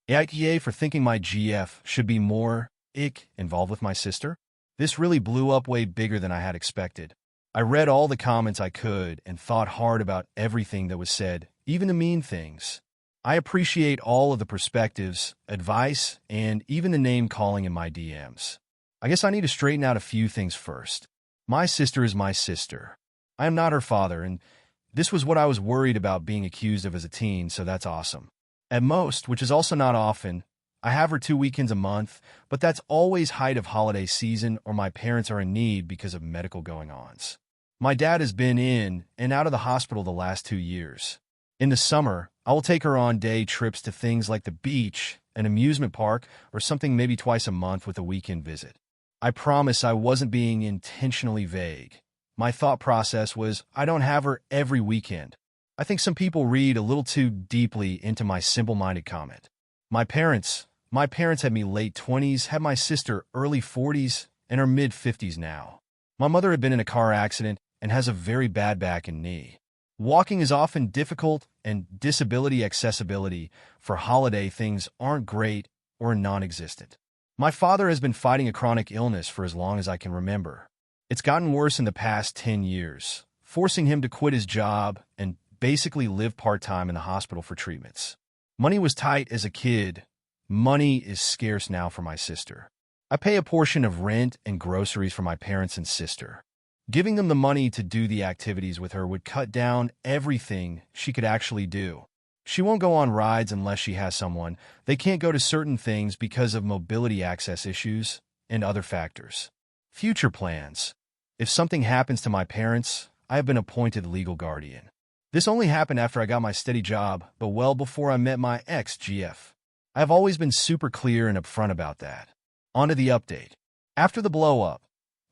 AITA for thinking my GF should be more involved with my sister? This really blew up way bigger than I had expected. I read all the comments I could and thought hard about everything that was said, even the mean things. I appreciate all of the perspectives, advice, and even the name calling in my DMs. I guess I need to straighten out a few things first. My sister is my sister. I am not her father, and this was what I was worried about being accused of as a teen, so that's awesome. At most, which is also not often, I have her 2 weekends a month, but that's always height of holiday season or my parents are in need because of medical going-ons. My dad has been in and out of the hospital the last 2 years. In the summer, I will take her on day trips to things like the beach, an amusement park, or something maybe twice a month with a weekend visit. I promise I wasn't being intentionally vague. My thought process was, I don't have her every weekend. I think some people read a little too deeply into my simple-minded comment. My parents had me late 20s, had my sister early 40s, and are mid-50s now. My mother had been in a car accident and has a very bad back and knee. Walking is often difficult, and disability accessibility for holiday things aren't great or non-existent. My father has been fighting a chronic illness for as long as I can remember. It's gotten worse in the past 10 years, forcing him to quit his job and basically live part-time in the hospital for treatments. Money was tight as a kid. Money is scarce now for my sister. I pay a portion of rent and groceries for my parents and sister. Giving them the money to do the activities with her would cut down everything she could actually do. She won't go on rides unless she has someone. They can't go to certain things because of mobility access issues and other factors. Future plans. If something happens to my parents, I have been appointed legal guardian. This only happened after I got my steady job, but well before I met my ex-GF. I have always been super clear and upfront about that. On to the update. After the blow-up,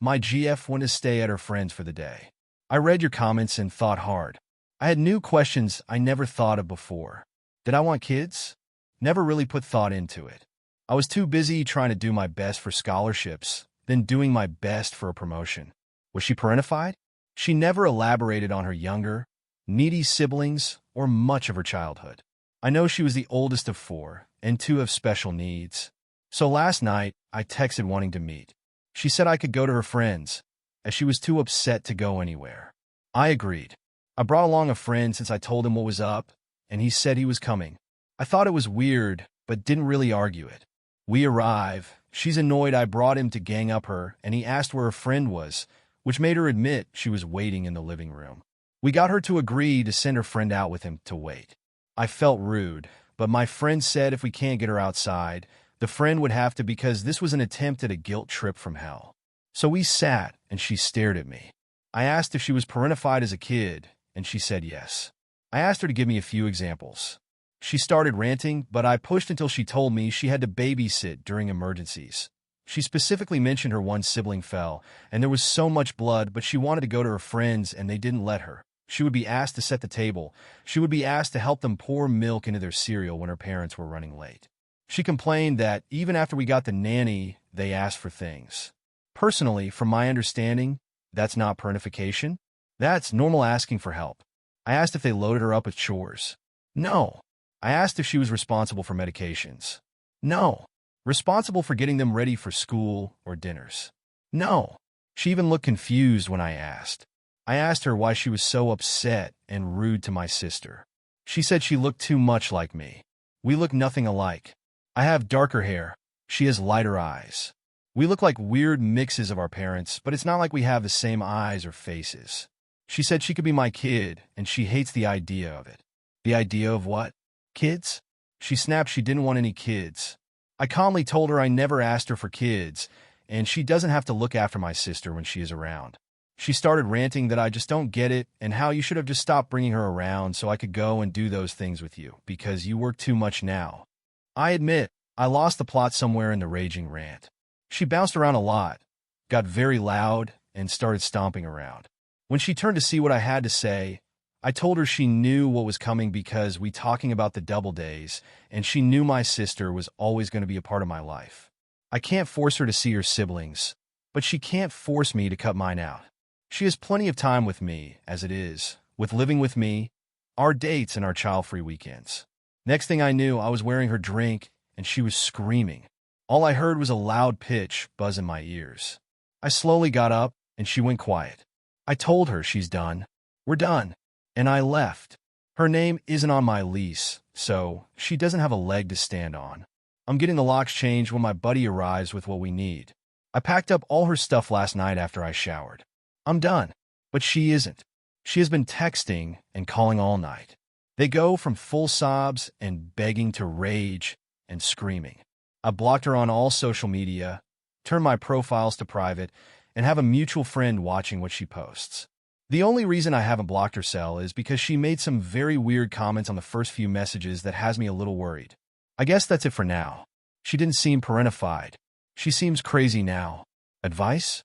my GF went to stay at her friend's for the day. I read your comments and thought hard. I had new questions I never thought of before. Did I want kids? Never really put thought into it. I was too busy trying to do my best for scholarships, then doing my best for a promotion. Was she parentified? She never elaborated on her younger, needy siblings or much of her childhood. I know she was the oldest of 4, and 2 have special needs. So last night, I texted wanting to meet. She said I could go to her friends, as she was too upset to go anywhere. I agreed. I brought along a friend since I told him what was up, and he said he was coming. I thought it was weird, but didn't really argue it. We arrive. She's annoyed I brought him to gang up her, and he asked where her friend was, which made her admit she was waiting in the living room. We got her to agree to send her friend out with him to wait. I felt rude, but my friend said if we can't get her outside, the friend would have to because this was an attempt at a guilt trip from hell. So we sat, and she stared at me. I asked if she was parentified as a kid, and she said yes. I asked her to give me a few examples. She started ranting, but I pushed until she told me she had to babysit during emergencies. She specifically mentioned her one sibling fell, and there was so much blood, but she wanted to go to her friends, and they didn't let her. She would be asked to set the table. She would be asked to help them pour milk into their cereal when her parents were running late. She complained that even after we got the nanny, they asked for things. Personally, from my understanding, that's not parentification. That's normal asking for help. I asked if they loaded her up with chores. No. I asked if she was responsible for medications. No. Responsible for getting them ready for school or dinners. No. She even looked confused when I asked. I asked her why she was so upset and rude to my sister. She said she looked too much like me. We look nothing alike. I have darker hair. She has lighter eyes. We look like weird mixes of our parents, but it's not like we have the same eyes or faces. She said she could be my kid, and she hates the idea of it. The idea of what? Kids? She snapped she didn't want any kids. I calmly told her I never asked her for kids, and she doesn't have to look after my sister when she is around. She started ranting that I just don't get it and how you should have just stopped bringing her around so I could go and do those things with you because you work too much now. I admit, I lost the plot somewhere in the raging rant. She bounced around a lot, got very loud, and started stomping around. When she turned to see what I had to say, I told her she knew what was coming because we talking about the double days, and she knew my sister was always going to be a part of my life. I can't force her to see her siblings, but she can't force me to cut mine out. She has plenty of time with me, as it is, with living with me, our dates and our child-free weekends. Next thing I knew, I was wearing her drink and she was screaming. All I heard was a loud pitch buzz in my ears. I slowly got up, and she went quiet. I told her she's done. We're done. And I left. Her name isn't on my lease, so she doesn't have a leg to stand on. I'm getting the locks changed when my buddy arrives with what we need. I packed up all her stuff last night after I showered. I'm done. But she isn't. She has been texting and calling all night. They go from full sobs and begging to rage and screaming. I blocked her on all social media, turned my profiles to private, and have a mutual friend watching what she posts. The only reason I haven't blocked her cell is because she made some very weird comments on the first few messages that has me a little worried. I guess that's it for now. She didn't seem parentified. She seems crazy now. Advice?